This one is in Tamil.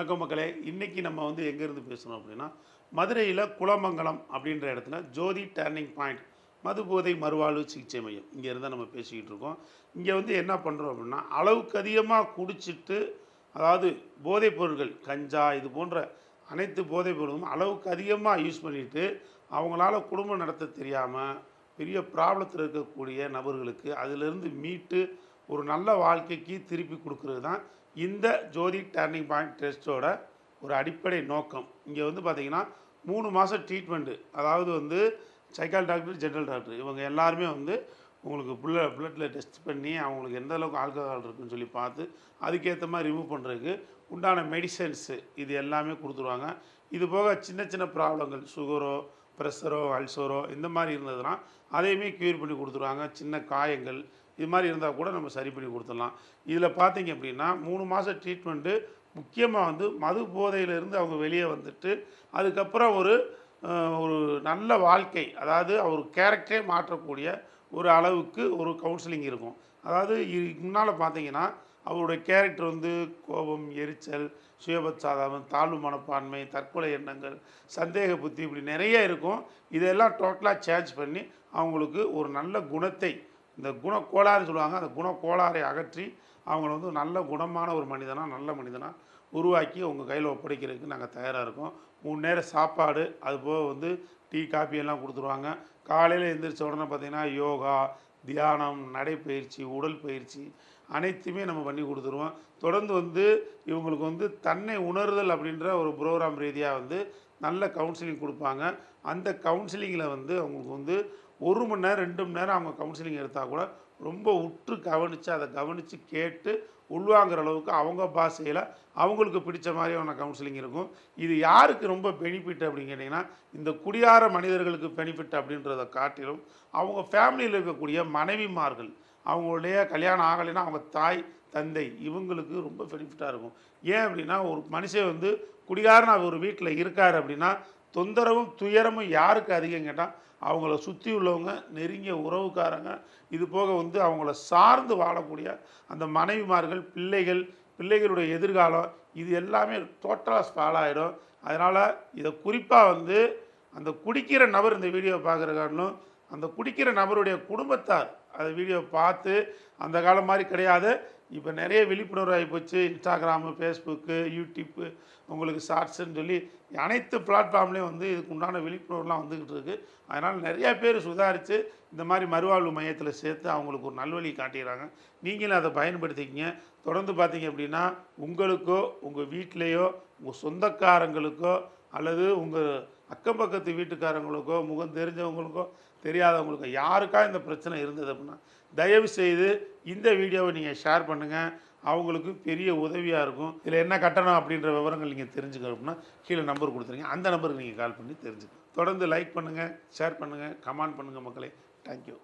வணக்கம் மக்களே. இன்னைக்கு நம்ம வந்து எங்கேருந்து பேசுகிறோம் அப்படின்னா, மதுரையில் குலமங்கலம் அப்படின்ற இடத்துல ஜோதி டர்னிங் பாயிண்ட் மது போதை மறுவாழ்வு சிகிச்சை மையம் இங்கே இருந்தால் நம்ம பேசிக்கிட்டு இருக்கோம். இங்கே வந்து என்ன பண்ணுறோம் அப்படின்னா, அளவுக்கு அதிகமாக குடிச்சிட்டு, அதாவது போதைப் பொருட்கள் கஞ்சா இது போன்ற அனைத்து போதைப் பொருளும் அளவுக்கு அதிகமாக யூஸ் பண்ணிவிட்டு அவங்களால குடும்பம் நடத்த தெரியாமல் பெரிய ப்ராப்ளத்தில் இருக்கக்கூடிய நபர்களுக்கு அதிலிருந்து மீட்டு ஒரு நல்ல வாழ்க்கைக்கு திருப்பி கொடுக்கறது தான் இந்த ஜோதி டர்னிங் பாயிண்ட் டெஸ்ட்டோட ஒரு அடிப்படை நோக்கம். இங்கே வந்து பார்த்திங்கன்னா 3 மாதம் ட்ரீட்மெண்ட்டு, அதாவது வந்து சைக்கால் டாக்டர், ஜென்ரல் டாக்டர் இவங்க எல்லாருமே வந்து உங்களுக்கு பிளட்டில் டெஸ்ட் பண்ணி அவங்களுக்கு எந்த அளவுக்கு ஆல்கஹால் இருக்குதுன்னு சொல்லி பார்த்து அதுக்கேற்ற மாதிரி ரிமூவ் பண்ணுறதுக்கு உண்டான மெடிசன்ஸு இது எல்லாமே கொடுத்துருவாங்க. இது போக சின்ன சின்ன ப்ராப்ளங்கள் சுகரோ, ப்ரெஷரோ, அல்சரோ இந்த மாதிரி இருந்ததுன்னா அதையுமே க்யூர் பண்ணி கொடுத்துருவாங்க. சின்ன காயங்கள் இது மாதிரி இருந்தால் கூட நம்ம சரி பண்ணி கொடுத்துடலாம். இதில் பார்த்தீங்க அப்படின்னா 3 மாதம் ட்ரீட்மெண்ட்டு முக்கியமாக வந்து மது போதையிலேருந்து அவங்க வெளியே வந்துட்டு அதுக்கப்புறம் ஒரு ஒரு நல்ல வாழ்க்கை, அதாவது அவர் கேரக்டரே மாற்றக்கூடிய ஒரு அளவுக்கு ஒரு கவுன்சிலிங் இருக்கும். அதாவது முன்னால் பார்த்தீங்கன்னா அவருடைய கேரக்டர் வந்து கோபம், எரிச்சல், சுயபச்சாதாபம், தாழ்வு மனப்பான்மை, தற்கொலை எண்ணங்கள், சந்தேக புத்தி இப்படி நிறைய இருக்கும். இதெல்லாம் டோட்டலாக சேஞ்ச் பண்ணி அவங்களுக்கு ஒரு நல்ல குணத்தை, இந்த குணக்கோளாறு சொல்லுவாங்க, அந்த குணக்கோளாறை அகற்றி அவங்கள வந்து நல்ல குணமான ஒரு மனிதனாக நல்ல மனிதனாக உருவாக்கி உங்கள் கையில் ஒப்படைக்கிறதுக்கு நாங்கள் தயாராக இருக்கோம். 3 நேரம் சாப்பாடு, அதுபோக வந்து டீ காப்பி எல்லாம் கொடுத்துருவாங்க. காலையில் எழுந்திரிச்ச உடனே பார்த்திங்கன்னா யோகா, தியானம், நடைப்பயிற்சி, உடல் பயிற்சி அனைத்துமே நம்ம பண்ணி கொடுத்துருவோம். தொடர்ந்து வந்து இவங்களுக்கு வந்து தன்னை உணர்தல் அப்படின்ற ஒரு ப்ரோக்ராம் ரீதியாக வந்து நல்ல கவுன்சிலிங் கொடுப்பாங்க. அந்த கவுன்சிலிங்கில் வந்து அவங்களுக்கு வந்து 1 மணி நேரம் 2 மணி நேரம் அவங்க கவுன்சிலிங் எடுத்தால் கூட ரொம்ப உற்று கவனித்து அதை கவனித்து கேட்டு உள்வாங்கிற அளவுக்கு அவங்க பாஷையில் அவங்களுக்கு பிடிச்ச மாதிரியான கவுன்சிலிங் இருக்கும். இது யாருக்கு ரொம்ப பெனிஃபிட் அப்படின்னு கேட்டிங்கன்னா, இந்த குடியார மனிதர்களுக்கு பெனிஃபிட் அப்படின்றத காட்டிலும் அவங்க ஃபேமிலியில் இருக்கக்கூடிய மனைவிமார்கள், அவங்களுடைய கல்யாணம் ஆகலைன்னா அவங்க தாய் தந்தை இவங்களுக்கு ரொம்ப பெனிஃபிட்டாக இருக்கும். ஏன் அப்படின்னா, ஒரு மனுஷன் வந்து குடிகாரன் ஒரு வீட்டில் இருக்கார் அப்படின்னா தொந்தரவும் துயரமும் யாருக்கு அதிகம் கேட்டால் அவங்கள சுற்றி உள்ளவங்க, நெருங்கிய உறவுக்காரங்க, இது போக வந்து அவங்கள சார்ந்து வாழக்கூடிய அந்த மனைவிமார்கள், பிள்ளைகளுடைய எதிர்காலம் இது எல்லாமே டோட்டலாக ஸ்பால் ஆகிடும். அதனால் இதை குறிப்பாக வந்து அந்த குடிக்கிற நபர் இந்த வீடியோவை பார்க்குற காரணம் அந்த குடிக்கிற நபருடைய குடும்பத்தார் அந்த வீடியோவை பார்த்து, அந்த காலம் மாதிரி கிடையாது, இப்போ நிறைய விழிப்புணர்வு ஆகிப்போச்சு. இன்ஸ்டாகிராமு, ஃபேஸ்புக்கு, யூடியூப்பு, உங்களுக்கு ஷார்ட்ஸுன்னு சொல்லி அனைத்து பிளாட்ஃபார்ம்லேயும் வந்து இதுக்கு உண்டான விழிப்புணர்வுலாம் வந்துக்கிட்டு இருக்குது. அதனால் நிறையா பேர் சுதாரித்து இந்த மாதிரி மறுவாழ்வு மையத்தில் சேர்த்து அவங்களுக்கு ஒரு நல்வழி காட்டிடுறாங்க. நீங்களும் அதை பயன்படுத்திக்கிங்க. தொடர்ந்து பார்த்தீங்க அப்படின்னா உங்களுக்கோ, உங்கள் வீட்டிலையோ, உங்கள் சொந்தக்காரங்களுக்கோ அல்லது உங்கள் அக்கம் பக்கத்து வீட்டுக்காரங்களுக்கோ, முகம் தெரிஞ்சவங்களுக்கோ தெரியாதவங்களுக்கோ யாருக்கா இந்த பிரச்சனை இருந்தது அப்படின்னா தயவு செய்து இந்த வீடியோவை நீங்கள் ஷேர் பண்ணுங்கள். அவங்களுக்கு பெரிய உதவியாக இருக்கும். இதில் என்ன கட்டணம் அப்படின்ற விவரங்கள் நீங்கள் தெரிஞ்சுக்கணும் அப்படின்னா கீழே நம்பர் கொடுத்துருங்க, அந்த நம்பருக்கு நீங்கள் கால் பண்ணி தெரிஞ்சுக்கணும். தொடர்ந்து லைக் பண்ணுங்கள், ஷேர் பண்ணுங்கள், கமெண்ட் பண்ணுங்கள் மக்களே. தேங்க்யூ.